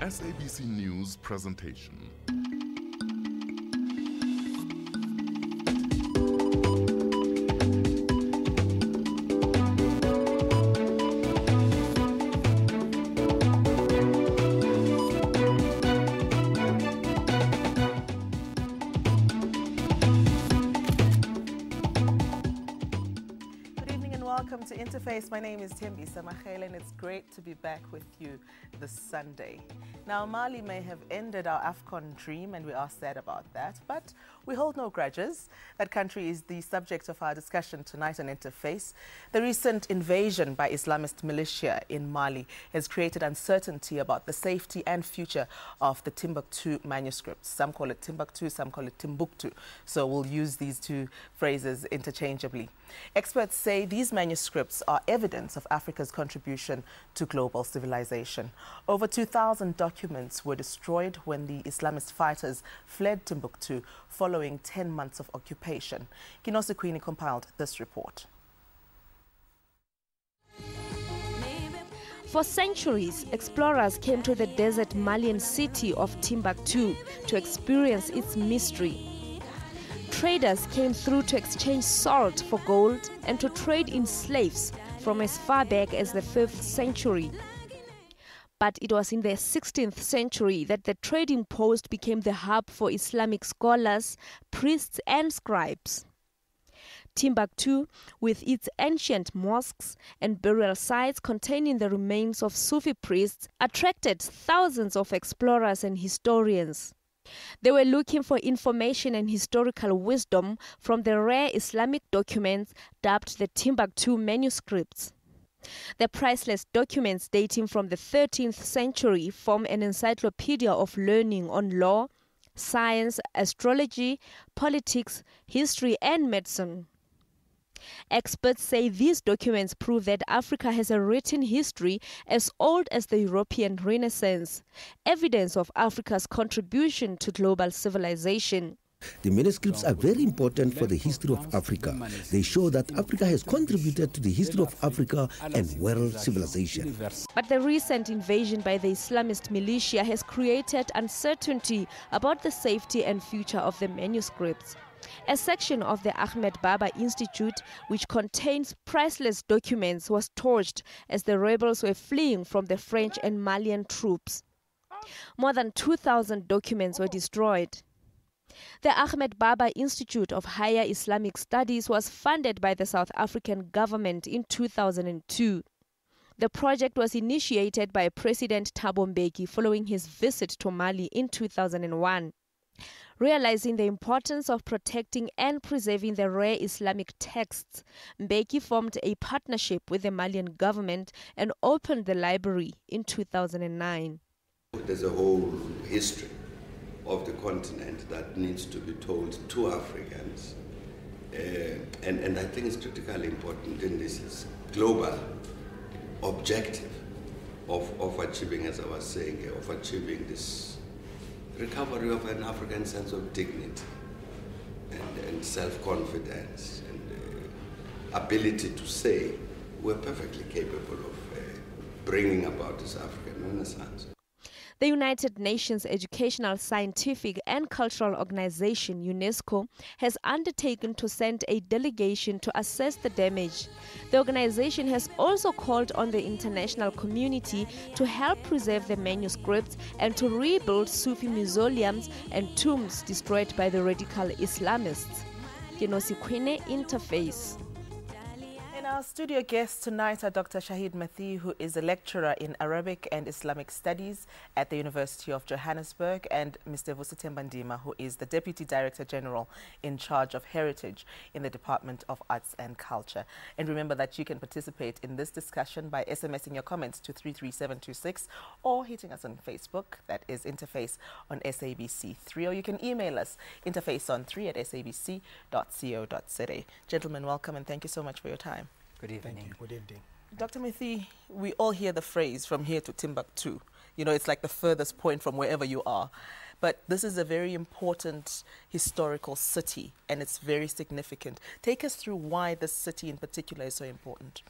SABC News presentation. Welcome to Interface. My name is Thembisa Mahele and it's great to be back with you this Sunday. Now, Mali may have ended our AFCON dream and we are sad about that, but we hold no grudges. That country is the subject of our discussion tonight on Interface. The recent invasion by Islamist militia in Mali has created uncertainty about the safety and future of the Timbuktu manuscripts. Some call it Timbuktu, some call it Timbuktu. So we'll use these two phrases interchangeably. Experts say these manuscripts are evidence of Africa's contribution to global civilization. Over 2,000 documents were destroyed when the Islamist fighters fled Timbuktu following 10 months of occupation. Kinosi Queenie compiled this report. For centuries, explorers came to the desert Malian city of Timbuktu to experience its mystery. Traders came through to exchange salt for gold and to trade in slaves from as far back as the 5th century. But it was in the 16th century that the trading post became the hub for Islamic scholars, priests and scribes. Timbuktu, with its ancient mosques and burial sites containing the remains of Sufi priests, attracted thousands of explorers and historians. They were looking for information and historical wisdom from the rare Islamic documents dubbed the Timbuktu manuscripts. The priceless documents dating from the 13th century form an encyclopedia of learning on law, science, astrology, politics, history and medicine. Experts say these documents prove that Africa has a written history as old as the European Renaissance, evidence of Africa's contribution to global civilization. The manuscripts are very important for the history of Africa. They show that Africa has contributed to the history of Africa and world civilization. But the recent invasion by the Islamist militia has created uncertainty about the safety and future of the manuscripts. A section of the Ahmed Baba Institute, which contains priceless documents, was torched as the rebels were fleeing from the French and Malian troops. More than 2,000 documents were destroyed. The Ahmed Baba Institute of Higher Islamic Studies was funded by the South African government in 2002. The project was initiated by President Thabo Mbeki following his visit to Mali in 2001. Realizing the importance of protecting and preserving the rare Islamic texts, Mbeki formed a partnership with the Malian government and opened the library in 2009. There's a whole history of the continent that needs to be told to Africans. And I think it's critically important in this global objective of achieving, as I was saying, of achieving this recovery of an African sense of dignity and self-confidence and ability to say we're perfectly capable of bringing about this African Renaissance. The United Nations Educational, Scientific and Cultural Organization, UNESCO, has undertaken to send a delegation to assess the damage. The organization has also called on the international community to help preserve the manuscripts and to rebuild Sufi mausoleums and tombs destroyed by the radical Islamists. Kinosi Queenie, Interface. Our studio guests tonight are Dr. Shahid Mathi, who is a lecturer in Arabic and Islamic Studies at the University of Johannesburg, and Mr. Vusitemba Ndima, who is the Deputy Director General in charge of Heritage in the Department of Arts and Culture. And remember that you can participate in this discussion by SMSing your comments to 33726 or hitting us on Facebook, that is Interface on SABC3, or you can email us interfaceon3@sabc.co.za. Gentlemen, welcome and thank you so much for your time. Good evening. Thank you. Good evening. Dr. Mathi, we all hear the phrase from here to Timbuktu. You know, it's like the furthest point from wherever you are. But this is a very important historical city and it's very significant. Take us through why this city in particular is so important.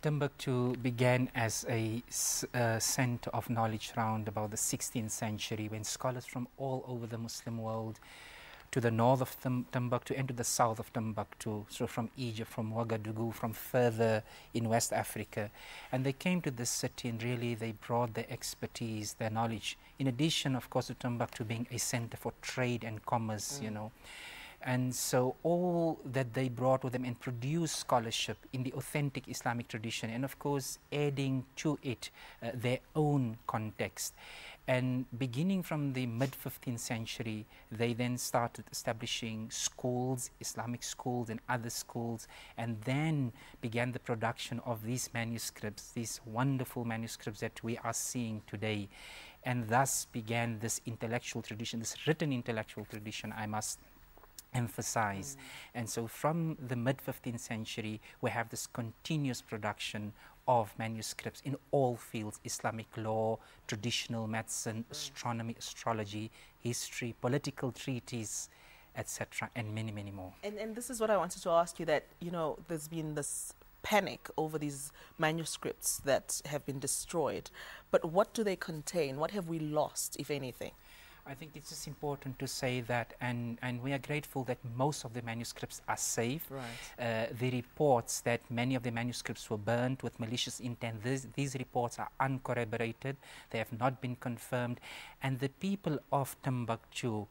Timbuktu began as a center of knowledge around about the 16th century, when scholars from all over the Muslim world, to the north of Timbuktu and to the south of Timbuktu, so from Egypt, from Ouagadougou, from further in West Africa. And they came to this city and really they brought their expertise, their knowledge, in addition, of course, to Timbuktu being a center for trade and commerce, you know. And so all that they brought with them and produced scholarship in the authentic Islamic tradition, and of course adding to it their own context. And beginning from the mid-15th century, they then started establishing schools, Islamic schools and other schools, and then began the production of these manuscripts, these wonderful manuscripts that we are seeing today. And thus began this intellectual tradition, this written intellectual tradition, I must emphasize. And so from the mid-15th century, we have this continuous production of manuscripts in all fields: Islamic law, traditional medicine, astronomy, astrology, history, political treaties, etc., and many, many more. And this is what I wanted to ask you, that, you know, there's been this panic over these manuscripts that have been destroyed. But what do they contain? What have we lost, if anything? I think it's just important to say that, and we are grateful that most of the manuscripts are safe. Right. The reports that many of the manuscripts were burnt with malicious intent, these reports are uncorroborated, they have not been confirmed, and the people of Timbuktu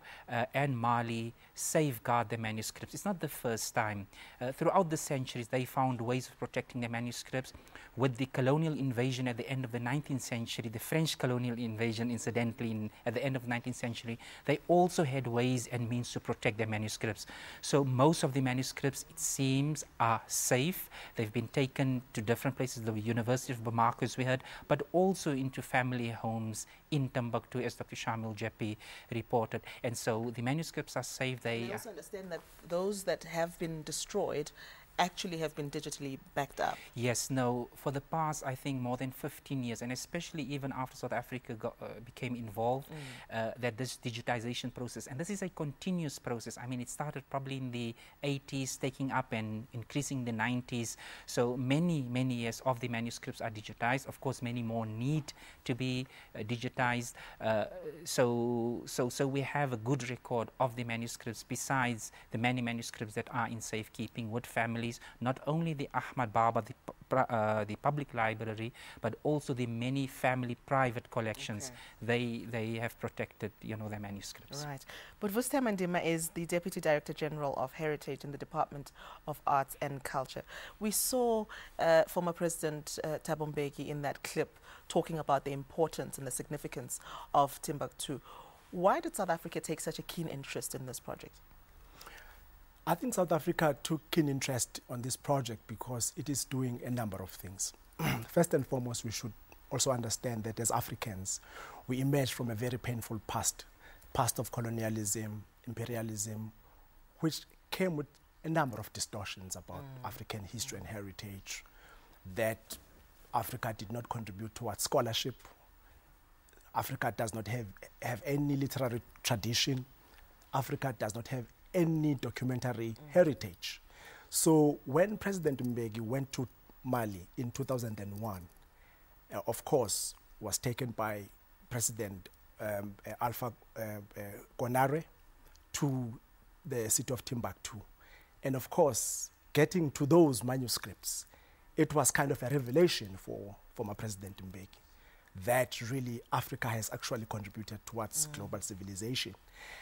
and Mali safeguard the manuscripts. It's not the first time. Throughout the centuries, they found ways of protecting the manuscripts. With the colonial invasion at the end of the 19th century, the French colonial invasion, incidentally, at the end of the 19th century, they also had ways and means to protect their manuscripts. So most of the manuscripts, it seems, are safe. They've been taken to different places, the University of Bamako, as we heard, but also into family homes in Timbuktu, as Dr. Shamil Jepi reported. And so the manuscripts are safe. I also understand that those that have been destroyed actually have been digitally backed up. Yes, no, for the past, I think, more than 15 years, and especially even after South Africa became involved, that this digitization process, and this is a continuous process. I mean, it started probably in the 80s, taking up and increasing in the 90s. So many, many years of the manuscripts are digitized. Of course, many more need to be digitized. So we have a good record of the manuscripts, besides the many manuscripts that are in safekeeping with families, not only the Ahmad Baba, the public library, but also the many family private collections. Okay. They have protected, you know, their manuscripts. Right. But Vusta Mandima is the Deputy Director General of Heritage in the Department of Arts and Culture. We saw former President Thabo Mbeki in that clip talking about the importance and the significance of Timbuktu. Why did South Africa take such a keen interest in this project? I think South Africa took keen interest on this project because it is doing a number of things. First and foremost, we should also understand that as Africans, we emerged from a very painful past of colonialism, imperialism, which came with a number of distortions about African history and heritage, that Africa did not contribute towards scholarship. Africa does not have any literary tradition. Africa does not have any documentary heritage. So when President Mbeki went to Mali in 2001, of course, was taken by President Alpha Konaré to the city of Timbuktu. And of course, getting to those manuscripts, it was kind of a revelation for former President Mbeki that really Africa has actually contributed towards global civilization.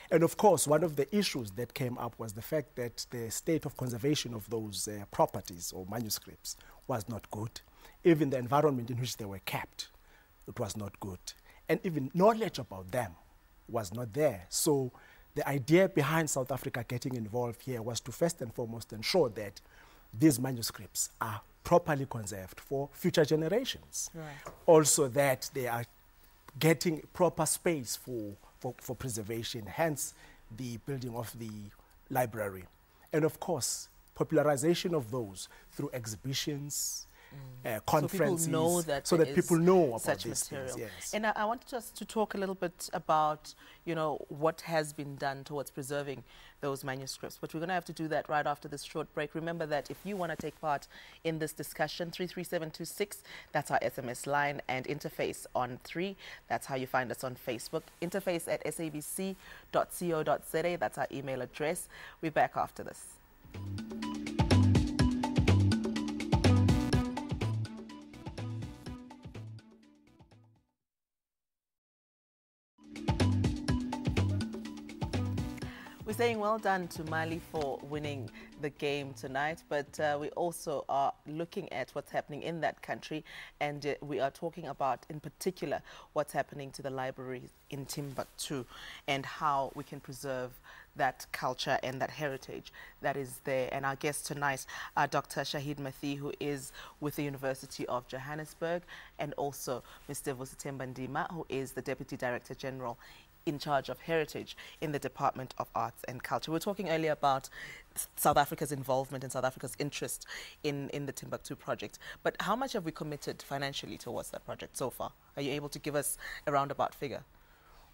And of course, one of the issues that came up was the fact that the state of conservation of those properties or manuscripts was not good. Even the environment in which they were kept, it was not good. And even knowledge about them was not there. So the idea behind South Africa getting involved here was to first and foremost ensure that these manuscripts are properly conserved for future generations. Right. Also that they are getting proper space for preservation, hence the building of the library. And of course, popularization of those through exhibitions, conferences, so people know that so that people know about such these material. things. Yes. And I wanted us to talk a little bit about, you know, what has been done towards preserving those manuscripts. But we're going to have to do that right after this short break. Remember that if you want to take part in this discussion, 33726, that's our SMS line, and Interface on 3. That's how you find us on Facebook. Interface@sabc.co.za. That's our email address. We're back after this. We're saying well done to Mali for winning the game tonight, but we also are looking at what's happening in that country, and we are talking about, in particular, what's happening to the libraries in Timbuktu and how we can preserve that culture and that heritage that is there. And our guest tonight, Dr. Shahid Mathi, who is with the University of Johannesburg, and also Mr. Vusitemba Ndima, who is the Deputy Director General in charge of heritage in the Department of Arts and Culture. We were talking earlier about South Africa's involvement and South Africa's interest in the Timbuktu project. But how much have we committed financially towards that project so far? Are you able to give us a roundabout figure?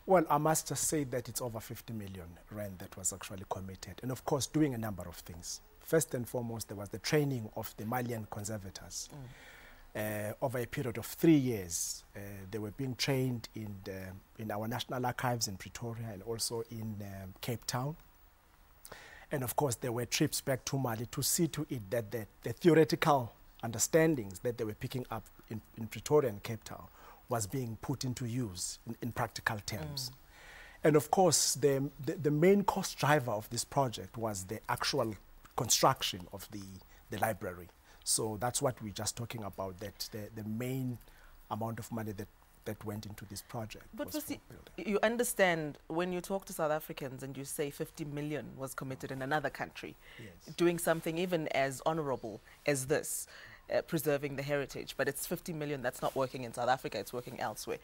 Well, I must just say that it's over 50 million rand that was actually committed. And of course, doing a number of things. First and foremost, there was the training of the Malian conservators. Over a period of 3 years, they were being trained in our National Archives in Pretoria and also in Cape Town. And of course, there were trips back to Mali to see to it that the theoretical understandings that they were picking up in Pretoria and Cape Town was being put into use in practical terms. And of course, the main cost driver of this project was the actual construction of the library. So that's what we're just talking about, that the main amount of money that went into this project. But you understand, when you talk to South Africans and you say 50 million was committed in another country, yes, doing something even as honorable as this, preserving the heritage, but it's 50 million that's not working in South Africa, it's working elsewhere.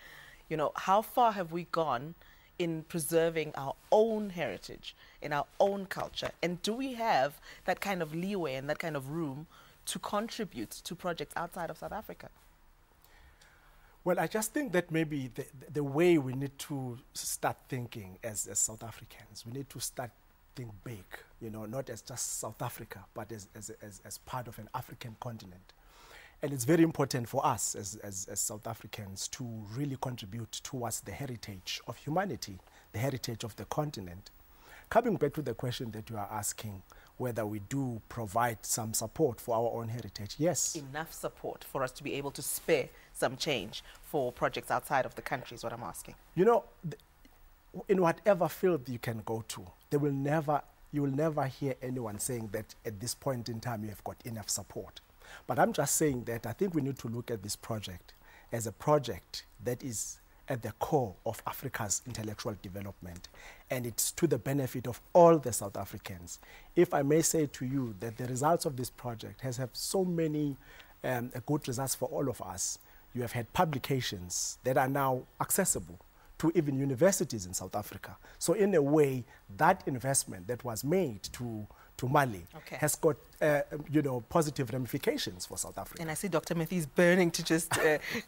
You know, how far have we gone in preserving our own heritage, in our own culture? And do we have that kind of leeway and that kind of room to contribute to projects outside of South Africa? Well, I just think that maybe the way we need to start thinking as South Africans, we need to start think big, you know, not as just South Africa, but as part of an African continent. And it's very important for us as South Africans to really contribute towards the heritage of humanity, the heritage of the continent. Coming back to the question that you are asking, whether we do provide some support for our own heritage, yes. Enough support for us to be able to spare some change for projects outside of the country is what I'm asking. You know, in whatever field you can go to, you will never hear anyone saying that at this point in time you have got enough support. But I'm just saying that I think we need to look at this project as a project that is at the core of Africa's intellectual development, and it's to the benefit of all the South Africans. If I may say to you that the results of this project has had so many good results for all of us. You have had publications that are now accessible to even universities in South Africa. So in a way, that investment that was made to Mali has got positive ramifications for South Africa. And I see Dr. Mathi is burning to just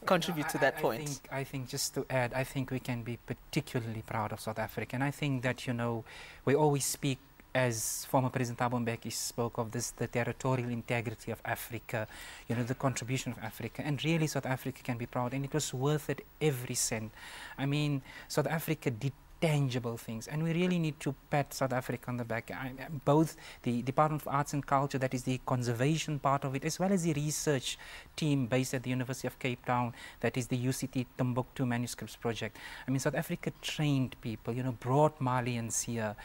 contribute to that point. I think just to add, I think we can be particularly proud of South Africa. And I think that, we always speak, as former President Thabo Mbeki spoke of this, the territorial integrity of Africa, the contribution of Africa. And really South Africa can be proud, and it was worth it every cent. I mean, South Africa did tangible things, and we really need to pat South Africa on the back. Both the Department of Arts and Culture, that is the conservation part of it, as well as the research team based at the University of Cape Town, that is the UCT Timbuktu Manuscripts Project. I mean, South Africa trained people, brought Malians here,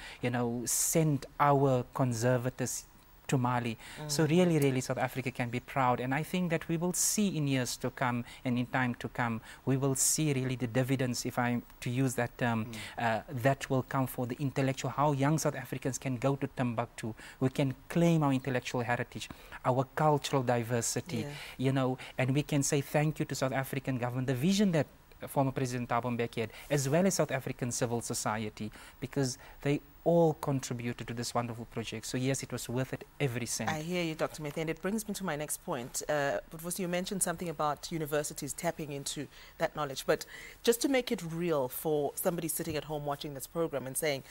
sent our conservators to Mali. So really South Africa can be proud, and I think that we will see in years to come and in time to come, we will see really the dividends, if I'm to use that term, that will come for the intellectual, how young South Africans can go to Timbuktu, we can claim our intellectual heritage, our cultural diversity, and we can say thank you to South African government, the vision that former President Thabo Mbeki had, as well as South African civil society, because they all contributed to this wonderful project. So yes, it was worth it every cent. I hear you, Dr. Mathe, and it brings me to my next point. But you mentioned something about universities tapping into that knowledge. But just to make it real for somebody sitting at home watching this program and saying,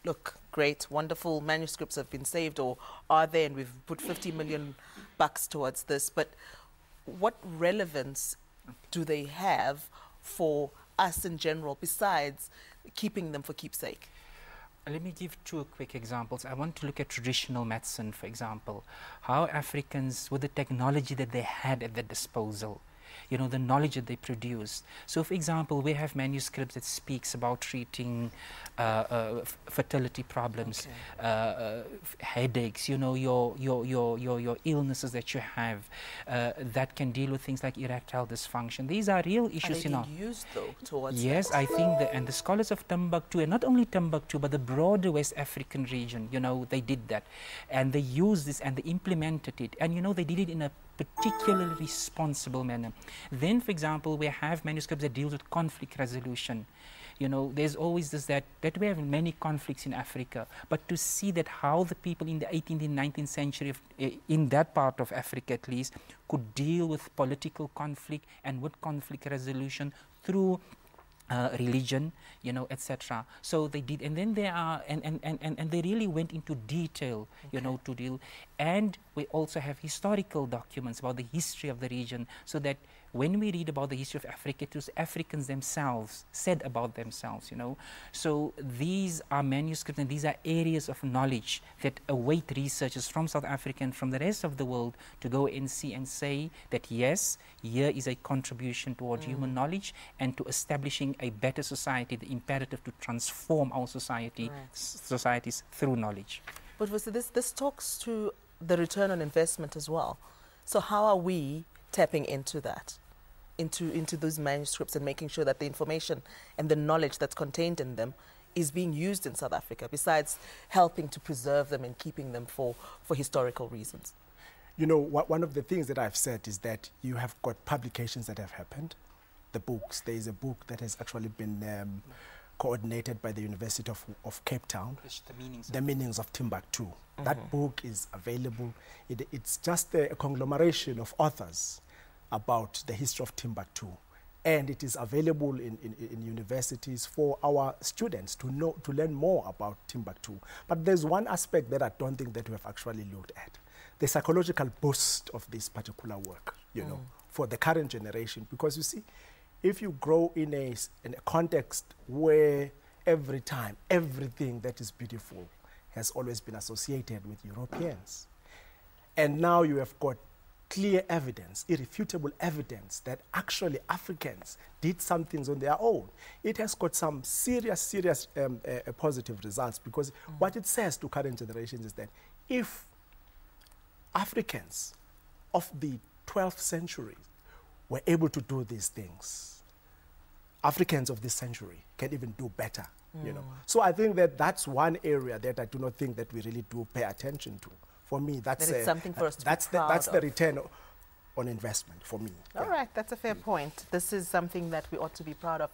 look, great, wonderful manuscripts have been saved or are there, and we've put 50 million bucks towards this, but what relevance do they have for us in general besides keeping them for keepsake? Let me give two quick examples. I want to look at traditional medicine, for example. How Africans, with the technology that they had at their disposal, you know, the knowledge that they produced. So, for example, we have manuscripts that speaks about treating fertility problems, headaches, you know, your illnesses that you have that can deal with things like erectile dysfunction. These are real issues, you know. Are they being used, though, towards Yes, that? I think that, and the scholars of Timbuktu, and not only Timbuktu, but the broader West African region, you know, they did that. And they used this and they implemented it. And, you know, they did it in a particularly responsible manner. Then, for example, we have manuscripts that deal with conflict resolution. You know, there's always this that we have many conflicts in Africa, but to see that how the people in the 18th and 19th century, in that part of Africa at least, could deal with political conflict and with conflict resolution through religion, you know, etc. So they did, and then there are, and they really went into detail, you know, to deal. And we also have historical documents about the history of the region, so that when we read about the history of Africa, it was Africans themselves said about themselves, you know. So these are manuscripts and these are areas of knowledge that await researchers from South Africa and from the rest of the world to go and see and say that yes, here is a contribution toward human knowledge and to establishing a better society, the imperative to transform our society, societies through knowledge. But this talks to the return on investment as well. So how are we tapping into that, into those manuscripts and making sure that the information and the knowledge that's contained in them is being used in South Africa, besides helping to preserve them and keeping them for historical reasons? You know, one of the things that I've said is that you have got publications that have happened, the books. There is a book that has actually been coordinated by the University of Cape Town, The Meanings of Timbuktu. That book is available. It's just a conglomeration of authors about the history of Timbuktu. And it is available in universities for our students to learn more about Timbuktu. But there's one aspect that I don't think that we have actually looked at. The psychological boost of this particular work, you know, for the current generation. Because you see, if you grow in a context where every time, everything that is beautiful has always been associated with Europeans, and now you have got clear evidence, irrefutable evidence that actually Africans did some things on their own, it has got some serious positive results, because what it says to current generations is that if Africans of the 12th century were able to do these things, Africans of this century can even do better, you know. So I think that that's one area that I do not think that we really do pay attention to. For me, that's something for us to that's be proud that's the of. return on investment for me. All right, that's a fair point. This is something that we ought to be proud of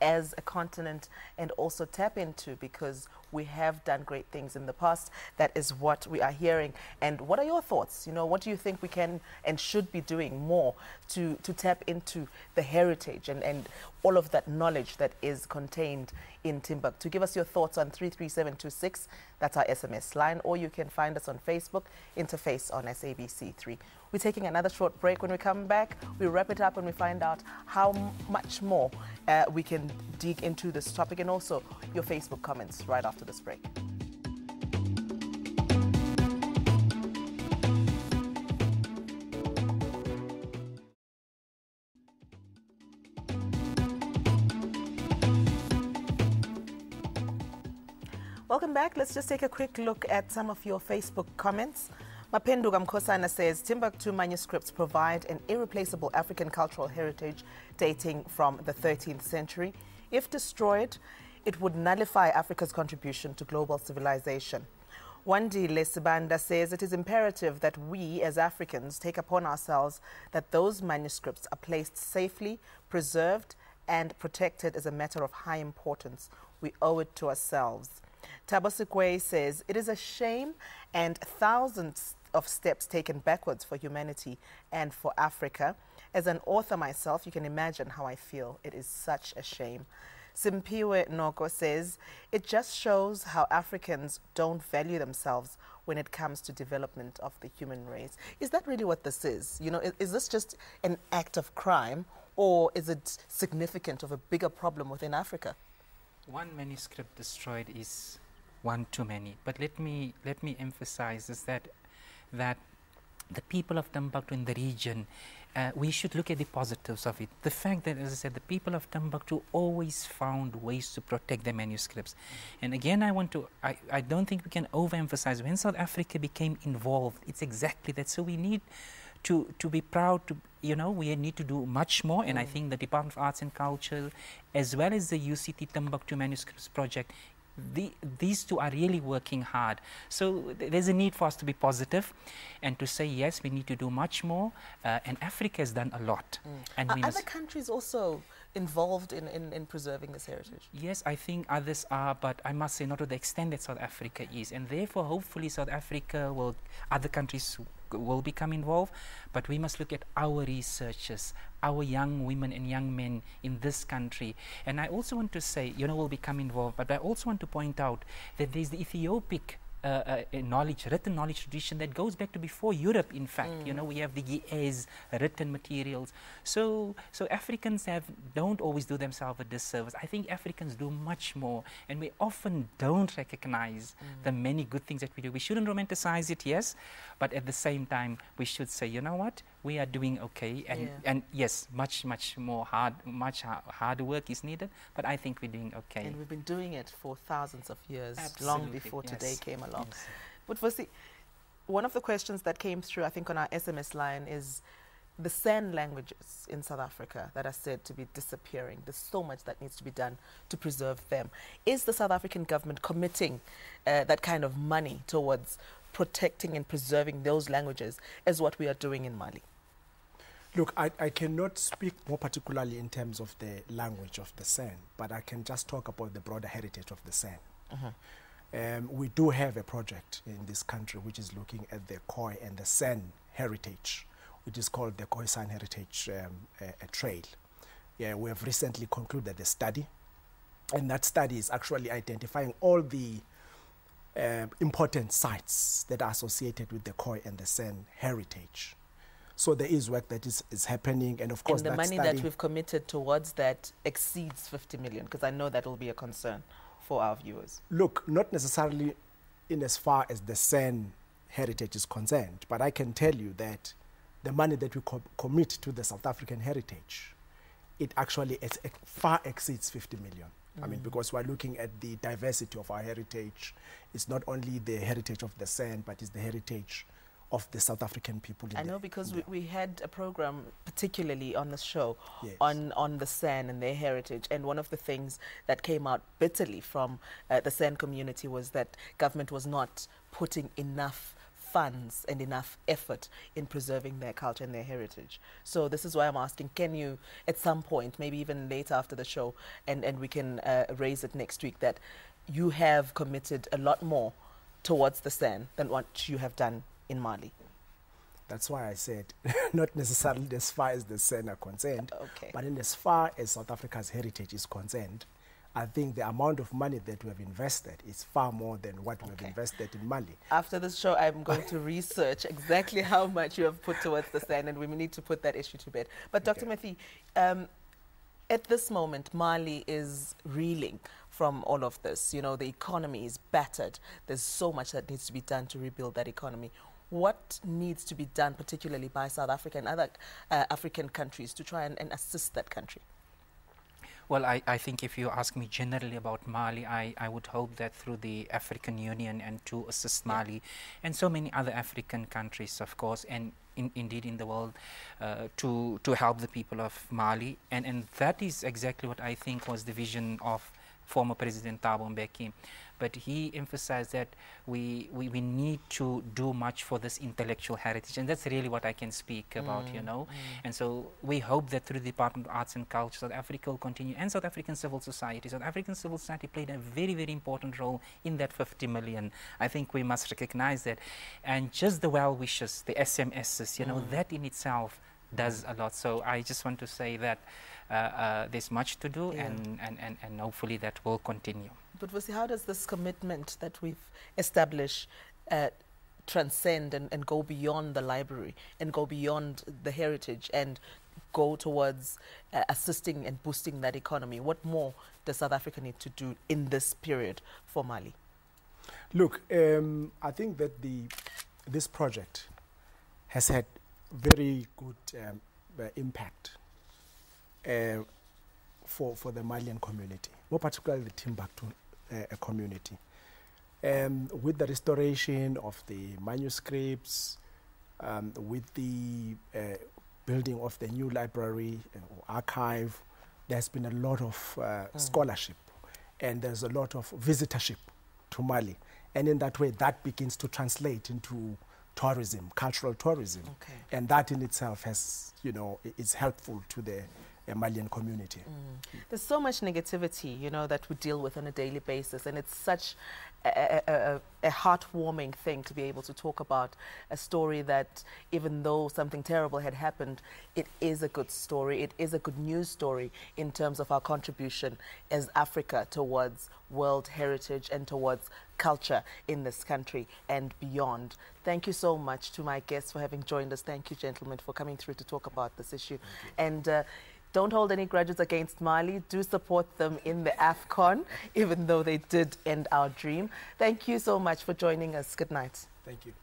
as a continent and also tap into, because we have done great things in the past. That is what we are hearing. And what are your thoughts? You know, what do you think we can and should be doing more to tap into the heritage and all of that knowledge that is contained in Timbuktu? Give us your thoughts on 33726. That's our SMS line, or you can find us on Facebook, Interface on SABC3. We're taking another short break. When we come back, we wrap it up and we find out how much more we can dig into this topic, and also your Facebook comments right after this break. Welcome back. Let's just take a quick look at some of your Facebook comments. Mapenduga Mkhosana says, Timbuktu manuscripts provide an irreplaceable African cultural heritage dating from the 13th century. If destroyed, it would nullify Africa's contribution to global civilization. Wandi Lesibanda says, it is imperative that we as Africans take upon ourselves that those manuscripts are placed safely, preserved, and protect it is a matter of high importance. We owe it to ourselves. Thabo Sikwe says, it is a shame and thousands of steps taken backwards for humanity and for Africa. As an author myself, you can imagine how I feel. It is such a shame. Simpiwe Noko says, it just shows how Africans don't value themselves when it comes to development of the human race. Is that really what this is? You know, is this just an act of crime, or is it significant of a bigger problem within Africa? One manuscript destroyed is one too many. But let me emphasize is that the people of Timbuktu in the region, we should look at the positives of it. The fact that, as I said, the people of Timbuktu always found ways to protect their manuscripts. And again, I don't think we can overemphasize when South Africa became involved. It's exactly that. So we need to be proud to, we need to do much more. And I think the Department of Arts and Culture, as well as the UCT Timbuktu Manuscripts Project, these two are really working hard. So there's a need for us to be positive and to say, yes, we need to do much more. And Africa has done a lot. And are other countries also involved in preserving this heritage? Yes, I think others are, but I must say not to the extent that South Africa is. And therefore, hopefully, other countries will become involved. But we must look at our researchers, our young women and young men in this country. And I also want to say, will become involved, but I also want to point out that there's the Ethiopic written knowledge tradition that goes back to before Europe, in fact. We have the Ge'ez written materials. So Africans don't always do themselves a disservice. I think Africans do much more, and we often don't recognize the many good things that we do. We shouldn't romanticize it, yes, but at the same time, we should say, you know what, we are doing okay, and yes, much hard work is needed, but I think we're doing okay. And we've been doing it for thousands of years, Absolutely, long before today came along. Yes. But firstly, one of the questions that came through, I think, on our SMS line is the San languages in South Africa that are said to be disappearing. There's so much that needs to be done to preserve them. Is the South African government committing that kind of money towards protecting and preserving those languages as what we are doing in Mali? Look, I cannot speak more particularly in terms of the language of the San, but I can just talk about the broader heritage of the San. We do have a project in this country which is looking at the Khoi and the San heritage, which is called the Khoi San Heritage Trail. Yeah, we have recently concluded a study, and that study is actually identifying all the important sites that are associated with the Khoi and the San heritage. So there is work that is happening, and of course and the money that we've committed towards that exceeds 50 million, because I know that will be a concern for our viewers. Look, not necessarily in as far as the San heritage is concerned, but I can tell you that the money that we commit to the South African heritage, it actually far exceeds 50 million. I mean, because we're looking at the diversity of our heritage. It's not only the heritage of the San, but it's the heritage of the South African people. I know, because we had a program particularly on the show Yes. on the San and their heritage, and one of the things that came out bitterly from the San community was that government was not putting enough funds and enough effort in preserving their culture and their heritage. So this is why I'm asking, can you at some point, maybe even later after the show, and we can raise it next week, that you have committed a lot more towards the San than what you have done in Mali? That's why I said not necessarily as far as the San are concerned, Okay. but in as far as South Africa's heritage is concerned, I think the amount of money that we have invested is far more than what we have invested in Mali. After this show, I'm going to research exactly how much you have put towards the San, and we need to put that issue to bed. But Dr. Mathy, at this moment, Mali is reeling from all of this. You know, the economy is battered. There's so much that needs to be done to rebuild that economy. What needs to be done, particularly by South Africa and other African countries, to try and assist that country? Well, I think if you ask me generally about Mali, I would hope that through the African Union and to assist Mali and so many other African countries, of course, and indeed in the world, to help the people of Mali. And that is exactly what I think was the vision of former President Thabo Mbeki. But he emphasized that we need to do much for this intellectual heritage, and that's really what I can speak about, you know. And so we hope that through the Department of Arts and Culture, South Africa will continue, and South African civil society. South African civil society played a very, very important role in that 50 million. I think we must recognize that. And just the well wishes, the SMSs, you know, that in itself does a lot. So I just want to say that there's much to do, and hopefully that will continue. But Vusi, how does this commitment that we've established transcend and go beyond the library and go beyond the heritage and go towards assisting and boosting that economy? What more does South Africa need to do in this period for Mali? Look, I think that this project has had very good impact for the Malian community, more particularly the Timbuktu community. With the restoration of the manuscripts, with the building of the new library or archive, there's been a lot of scholarship, and there's a lot of visitorship to Mali. And in that way, that begins to translate into tourism, cultural tourism. And that in itself has, you know, is helpful to the Malian community. There's so much negativity, you know, that we deal with on a daily basis, and it's such a heartwarming thing to be able to talk about a story that, even though something terrible had happened, it is a good story. It is a good news story in terms of our contribution as Africa towards world heritage and towards culture in this country and beyond. Thank you so much to my guests for having joined us. Thank you, gentlemen, for coming through to talk about this issue. And don't hold any grudges against Mali. Do support them in the AFCON, even though they did end our dream. Thank you so much for joining us. Good night. Thank you.